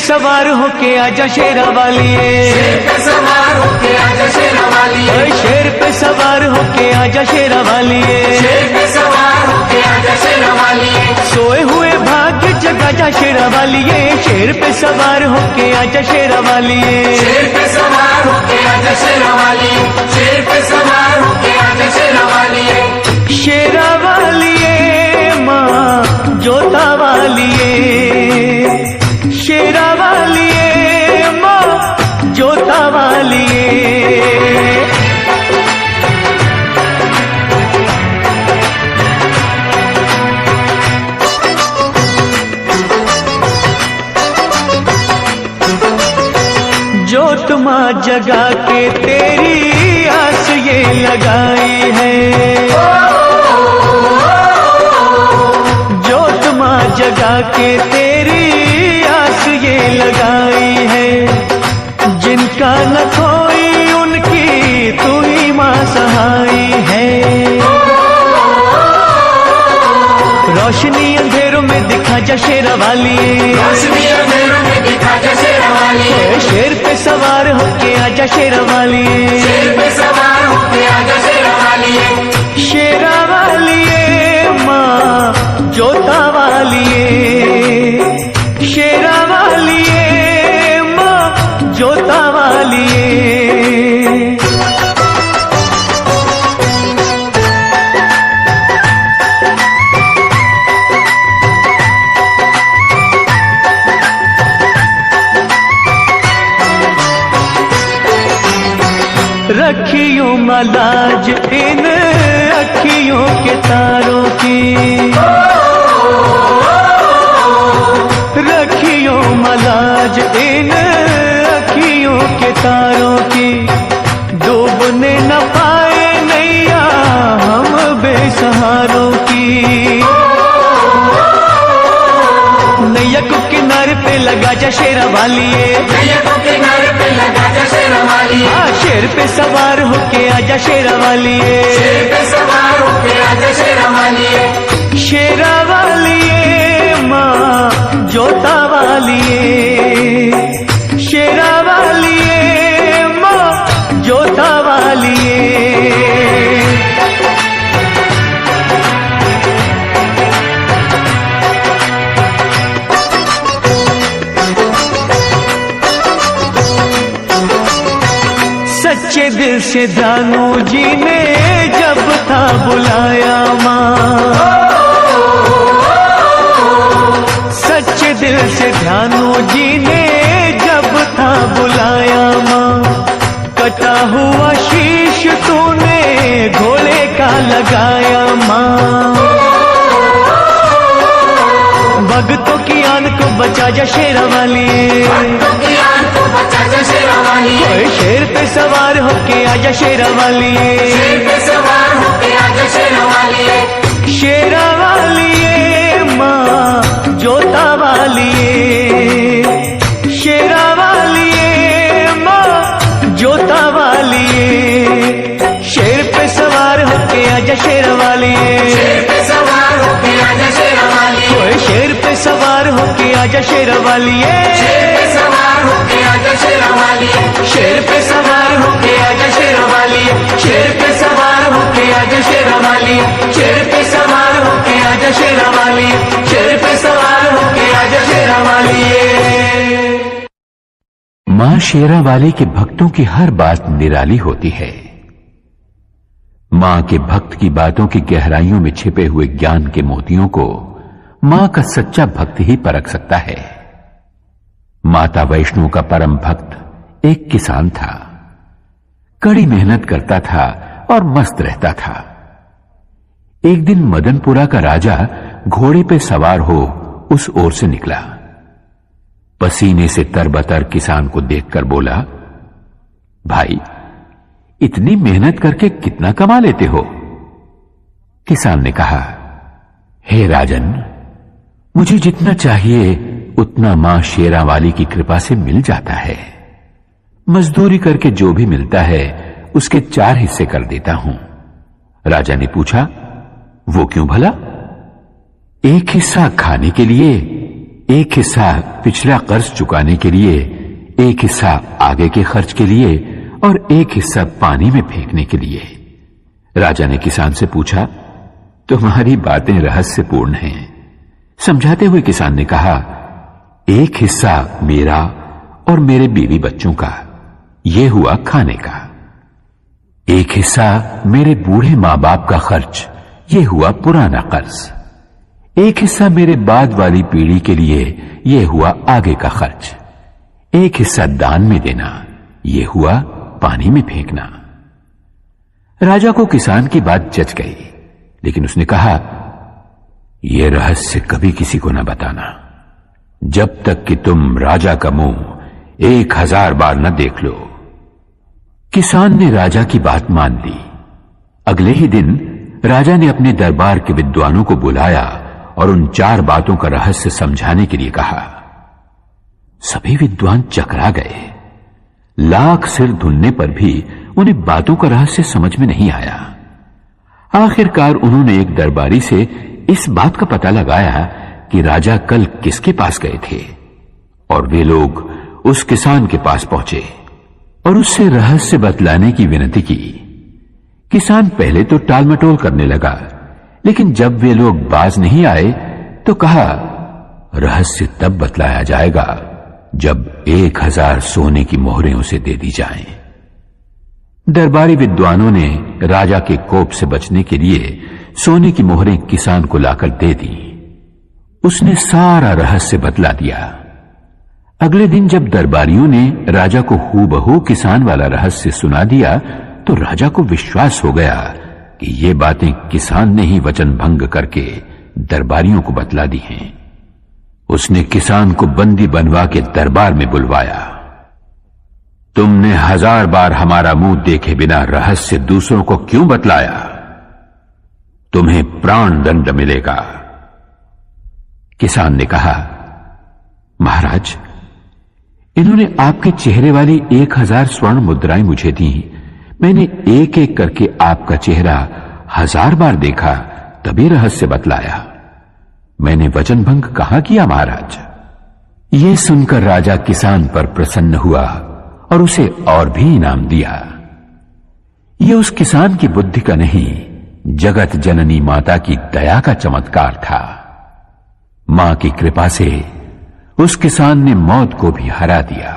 सवार होके आजा शेरा वालिए, शेर पे सवार होके आजा शेरा वालिए, शेर पे सवार होके आजा शेरा वालिए, शेर पे सवार होके आजा शेरा वालिए, सोए हुए भाग्य जगा जा शेरा वालिए, शेर पे सवार होके आजा शेरा वालिए, शेर पे सवार होके आजा शेरा वालिए, शेर पे सवार होके आजा शेरा वालिए, शेरा वालिए माँ जोता वालिए, शेरा वालिए माँ जोता वालिए। जोत माँ जगा के तेरी आस ये लगाई है, जोत माँ जगा के तेरी आस ये लगाई है, जिनका न कोई उनकी तू ही माँ सहाई है। रोशनी अंधेरों में दिखा जा शेरा वालिए, रोशनी अंधेरों में दिखा जा शेरा वालिए, शेर पे सवार होके आजा शेरा वालिए, शेर पे सवार होके आजा शेरा वालिए, शेरा वालिए माँ जोता वालिए, शेरा वालिए माँ जोता वालिए। रखियों मलाज इन अखियों के तारों की, रखियों मलाज इन अखियों के तारों की, डूबने न पाए नैया हम बेसहारों की। नैया को किनारे पे लगा जा शेरा वालिए, नैया को किनारे पे लगा जा शेरा वालिए, शेर पे सवार होके आजा शेरा वालिए, शेर पे सवार होके आजा शेरा वालिए, शेरा वालिए माँ जोता वालिए, शेरा वालिए माँ जोता वालिए। सच्चे दिल से दानू जी ने जब था बुलाया माँ, सच्चे दिल से ध्यानू जी ने जब था बुलाया माँ, कटा हुआ शीश तूने घोड़े का लगाया माँ, भक्तों की आन को बचा जा शेरा वालिए, भक्तों की आन को बचा जा शेरा वालिए, शेर पे सवार होके आजा शेरा वालिए, शेर पे सवार होके आजा शेरा वालिए, शेरा वालिए माँ जोता वालिए, शेरा वालिए माँ जोता वालिए, शेर पे सवार होके आजा शेरा वालिए, शेर पे सवार होके आजा शेरा वालिए, शेर पे सवार होके आजा शेरा वालिए, शेर पे सवार होके आजा शेरा वालिए, शेर पे सवार होके आजा शेरा वालिए, शेर पे सवार होके आजा शेरा वालिए, शेर पे सवार होके आजा शेरा वालिए, शेर पे सवार होके आजा शेरा वालिए। मां शेरा वाली के भक्तों की हर बात निराली होती है। मां के भक्त की बातों की गहराइयों में छिपे हुए ज्ञान के मोतियों को मां का सच्चा भक्त ही परख सकता है। माता वैष्णो का परम भक्त एक किसान था, कड़ी मेहनत करता था और मस्त रहता था। एक दिन मदनपुरा का राजा घोड़े पे सवार हो उस ओर से निकला। पसीने से तरबतर किसान को देखकर बोला, भाई इतनी मेहनत करके कितना कमा लेते हो? किसान ने कहा, हे राजन, मुझे जितना चाहिए उतना मां शेरा वाली की कृपा से मिल जाता है। मजदूरी करके जो भी मिलता है उसके 4 हिस्से कर देता हूं। राजा ने पूछा, वो क्यों भला? 1 हिस्सा खाने के लिए, एक हिस्सा पिछला कर्ज चुकाने के लिए, एक हिस्सा आगे के खर्च के लिए और एक हिस्सा पानी में फेंकने के लिए। राजा ने किसान से पूछा, तुम्हारी बातें रहस्यपूर्ण हैं। समझाते हुए किसान ने कहा, एक हिस्सा मेरा और मेरे बीवी बच्चों का, यह हुआ खाने का। एक हिस्सा मेरे बूढ़े मां बाप का खर्च, यह हुआ पुराना कर्ज। एक हिस्सा मेरे बाद वाली पीढ़ी के लिए, यह हुआ आगे का खर्च। एक हिस्सा दान में देना, यह हुआ पानी में फेंकना। राजा को किसान की बात जच गई, लेकिन उसने कहा, यह रहस्य कभी किसी को न बताना, जब तक कि तुम राजा का मुंह 1000 बार न देख लो। किसान ने राजा की बात मान ली। अगले ही दिन राजा ने अपने दरबार के विद्वानों को बुलाया और उन 4 बातों का रहस्य समझाने के लिए कहा। सभी विद्वान चकरा गए। लाख सिर धुनने पर भी उन्हें बातों का रहस्य समझ में नहीं आया। आखिरकार उन्होंने एक दरबारी से इस बात का पता लगाया कि राजा कल किसके पास गए थे, और वे लोग उस किसान के पास पहुंचे और उससे रहस्य बतलाने की विनती की। किसान पहले तो टालमटोल करने लगा, लेकिन जब वे लोग बाज नहीं आए तो कहा, रहस्य तब बतलाया जाएगा जब 1000 सोने की मोहरें उसे दे दी जाएं। दरबारी विद्वानों ने राजा के कोप से बचने के लिए सोने की मोहरें किसान को लाकर दे दी। उसने सारा रहस्य बतला दिया। अगले दिन जब दरबारियों ने राजा को हूबहू किसान वाला रहस्य सुना दिया तो राजा को विश्वास हो गया कि ये बातें किसान ने ही वचन भंग करके दरबारियों को बतला दी हैं। उसने किसान को बंदी बनवा के दरबार में बुलवाया। तुमने 1000 बार हमारा मुंह देखे बिना रहस्य दूसरों को क्यों बतलाया? तुम्हें प्राण दंड मिलेगा। किसान ने कहा, महाराज, इन्होंने आपके चेहरे वाली 1000 स्वर्ण मुद्राएं मुझे दी। मैंने एक एक करके आपका चेहरा 1000 बार देखा, तभी रहस्य बतलाया। मैंने वचन भंग कहां किया महाराज? यह सुनकर राजा किसान पर प्रसन्न हुआ और उसे और भी इनाम दिया। यह उस किसान की बुद्धि का नहीं, जगत जननी माता की दया का चमत्कार था। मां की कृपा से उस किसान ने मौत को भी हरा दिया।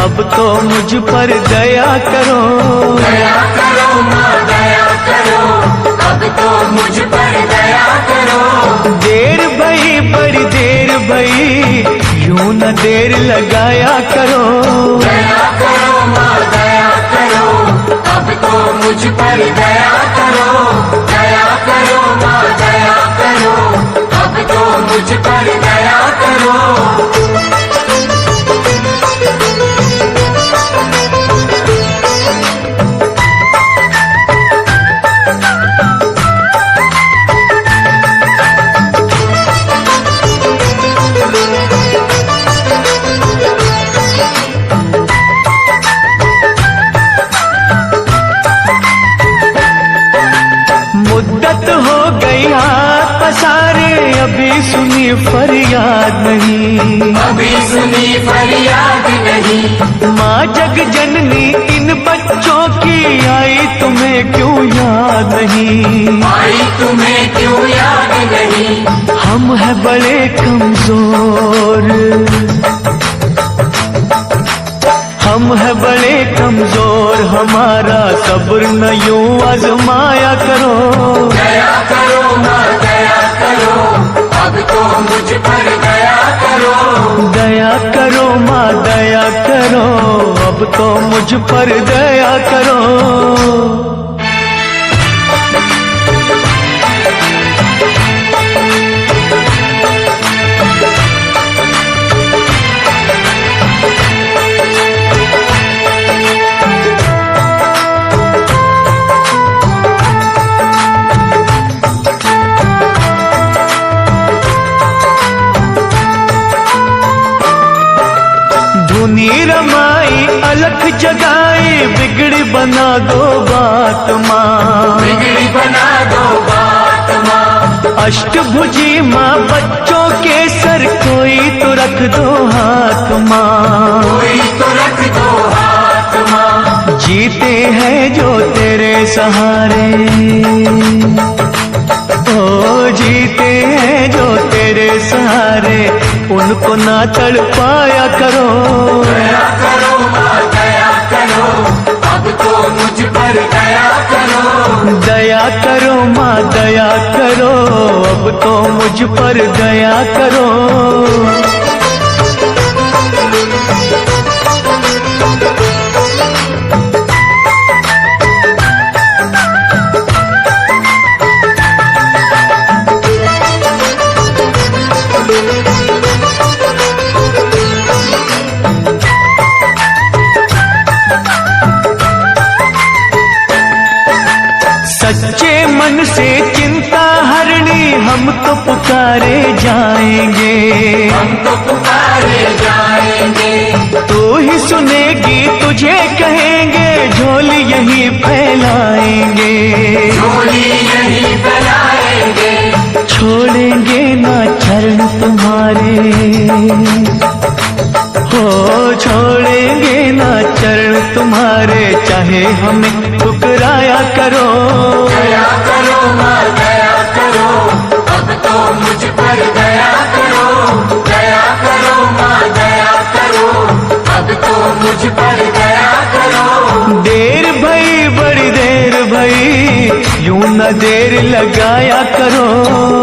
अब तो मुझ पर दया करो, दया करो माँ दया करो, अब तो मुझ पर दया करो। देर भई बड़ी देर भई, यूं न देर लगाया करो। दया करो माँ दया करो, अब तो मुझ पर दया करो। दया करो माँ दया करो, अब तो मुझ पर दया करो। मुद्दत हो गई हाथ पसारे, अभी सुनी फरियाद नहीं, अभी सुनी फरियाद नहीं। माँ जग जननी इन बच्चों की आई तुम्हें क्यों याद नहीं? आई तुम्हें क्यों याद नहीं? हम हैं बड़े कमजोर, हम हैं बड़े कमजोर, हमारा सब्र न यूं आजमाया करो। दया करो माँ दया करो, अब तो मुझ पर दया करो। दया करो माँ दया करो, अब तो मुझ पर दया करो। धुनी रमाई अलख जगाई, बिगड़ी बना दो बात माँ, बिगड़ी बना दो बात माँ। अष्टभुजी माँ बच्चों के सर कोई तो रख दो हाथ माँ, कोई तो रख दो हाथ माँ। जीते हैं जो तेरे सहारे, ओ जीते हैं जो तेरे सहारे, उनको ना तड़पाया करो। दया करो माँ दया करो, अब तो मुझ पर दया करो। दया करो माँ दया करो, अब तो मुझ पर दया करो। सच्चे मन से चिंता हरनी हम तो पुकारे जाएंगे, हम तो पुकारे जाएंगे। तू ही सुनेगी तुझे कहेंगे, झोली यही फैलाएंगे, झोली यही फैलाएंगे। छोड़ेंगे ना चरण तुम्हारे, हो छोड़ेंगे ना चरण तुम्हारे, चाहे हमें ठुकराया करो। दया करो माँ दया करो, अब तो मुझ पर दया करो। दया करो माँ दया करो, अब तो मुझ पर दया करो। देर भई बड़ी देर भई, यूं न देर लगाया करो।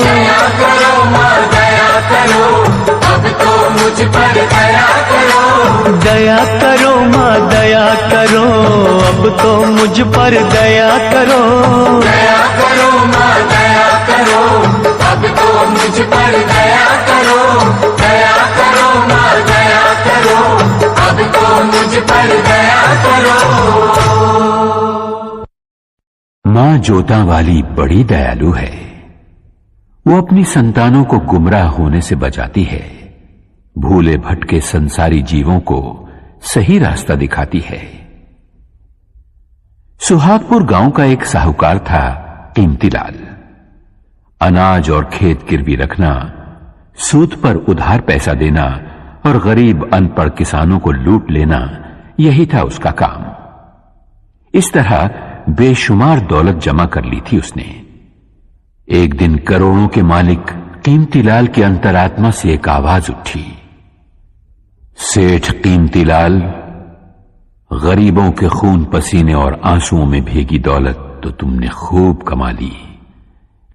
दया करो माँ दया करो, अब तो मुझ पर दया करो। दया करो माँ दया करो, अब तो मुझ पर दया करो। दया करो माँ दया करो, अब तो मुझ पर दया करो। दया करो माँ दया करो, अब तो मुझ पर दया करो। मां जोता वाली बड़ी दयालु है। वो अपनी संतानों को गुमराह होने से बचाती है, भूले भटके संसारी जीवों को सही रास्ता दिखाती है। सुहागपुर गांव का एक साहूकार था कीमतीलाल। अनाज और खेत गिरवी रखना, सूद पर उधार पैसा देना और गरीब अनपढ़ किसानों को लूट लेना, यही था उसका काम। इस तरह बेशुमार दौलत जमा कर ली थी उसने। एक दिन करोड़ों के मालिक कीमतीलाल की अंतरात्मा से एक आवाज उठी, सेठ कीमतीलाल, गरीबों के खून पसीने और आंसुओं में भीगी दौलत तो तुमने खूब कमा ली,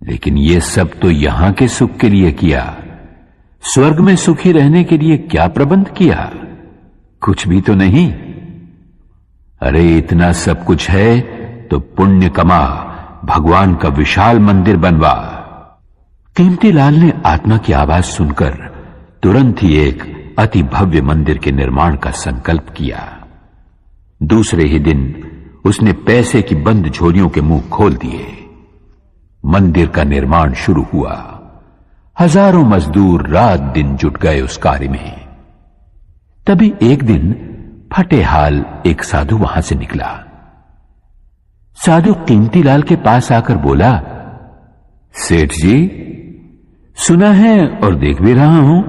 लेकिन ये सब तो यहां के सुख के लिए किया, स्वर्ग में सुखी रहने के लिए क्या प्रबंध किया? कुछ भी तो नहीं। अरे इतना सब कुछ है तो पुण्य कमा, भगवान का विशाल मंदिर बनवा। कीमतीलाल ने आत्मा की आवाज सुनकर तुरंत ही एक अति भव्य मंदिर के निर्माण का संकल्प किया। दूसरे ही दिन उसने पैसे की बंद झोलियों के मुंह खोल दिए। मंदिर का निर्माण शुरू हुआ। हजारों मजदूर रात दिन जुट गए उस कार्य में। तभी एक दिन फटे हाल एक साधु वहां से निकला। साधु कीमतीलाल के पास आकर बोला, सेठ जी, सुना है और देख भी रहा हूं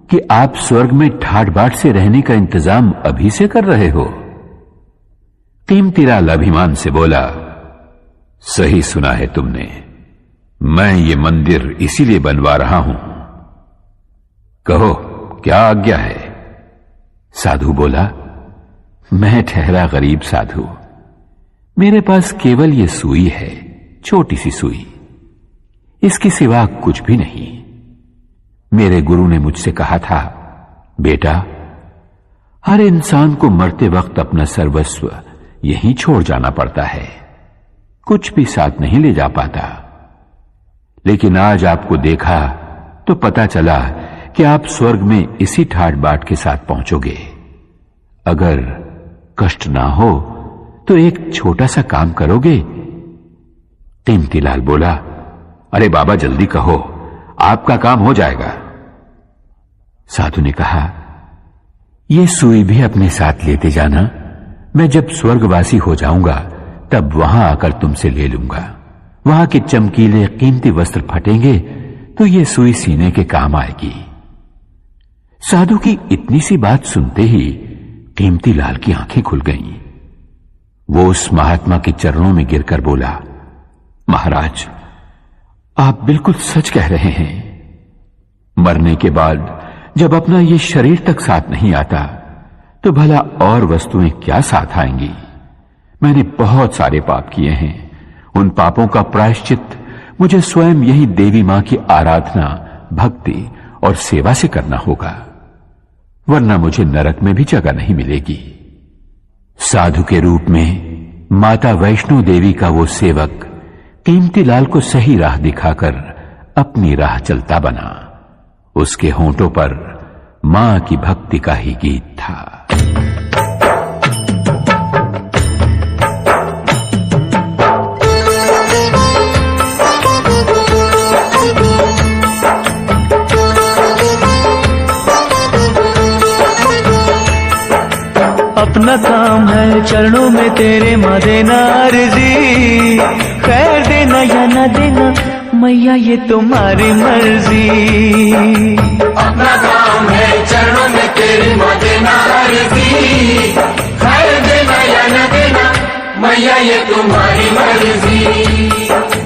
कि आप स्वर्ग में ठाट बाट से रहने का इंतजाम अभी से कर रहे हो। कीमतीलाल अभिमान से बोला, सही सुना है तुमने, मैं ये मंदिर इसीलिए बनवा रहा हूं। कहो क्या आज्ञा है? साधु बोला, मैं ठहरा गरीब साधु, मेरे पास केवल ये सुई है, छोटी सी सुई, इसके सिवा कुछ भी नहीं। मेरे गुरु ने मुझसे कहा था, बेटा, हर इंसान को मरते वक्त अपना सर्वस्व यहीं छोड़ जाना पड़ता है, कुछ भी साथ नहीं ले जा पाता। लेकिन आज आपको देखा तो पता चला कि आप स्वर्ग में इसी ठाट बाट के साथ पहुंचोगे। अगर कष्ट ना हो तो एक छोटा सा काम करोगे? कीमतीलाल बोला, अरे बाबा जल्दी कहो, आपका काम हो जाएगा। साधु ने कहा, ये सुई भी अपने साथ लेते जाना। मैं जब स्वर्गवासी हो जाऊंगा तब वहां आकर तुमसे ले लूंगा। वहां के चमकीले कीमती वस्त्र फटेंगे तो ये सुई सीने के काम आएगी। साधु की इतनी सी बात सुनते ही कीमती लाल की आंखें खुल गईं। वो उस महात्मा के चरणों में गिरकर बोला, महाराज, आप बिल्कुल सच कह रहे हैं। मरने के बाद जब अपना ये शरीर तक साथ नहीं आता तो भला और वस्तुएं क्या साथ आएंगी। मैंने बहुत सारे पाप किए हैं। उन पापों का प्रायश्चित मुझे स्वयं यही देवी मां की आराधना, भक्ति और सेवा से करना होगा, वरना मुझे नरक में भी जगह नहीं मिलेगी। साधु के रूप में माता वैष्णो देवी का वो सेवक कीमती लाल को सही राह दिखाकर अपनी राह चलता बना। उसके होंठों पर मां की भक्ति का ही गीत था। अपना काम है चरणों में तेरे माँ देना अर्जी, खैर देना या ना देना मैया ये तुम्हारी मर्जी। अपना काम है चरणों में तेरी माँ देना अर्जी, खैर देना या न देना मैया ये तुम्हारी मर्जी।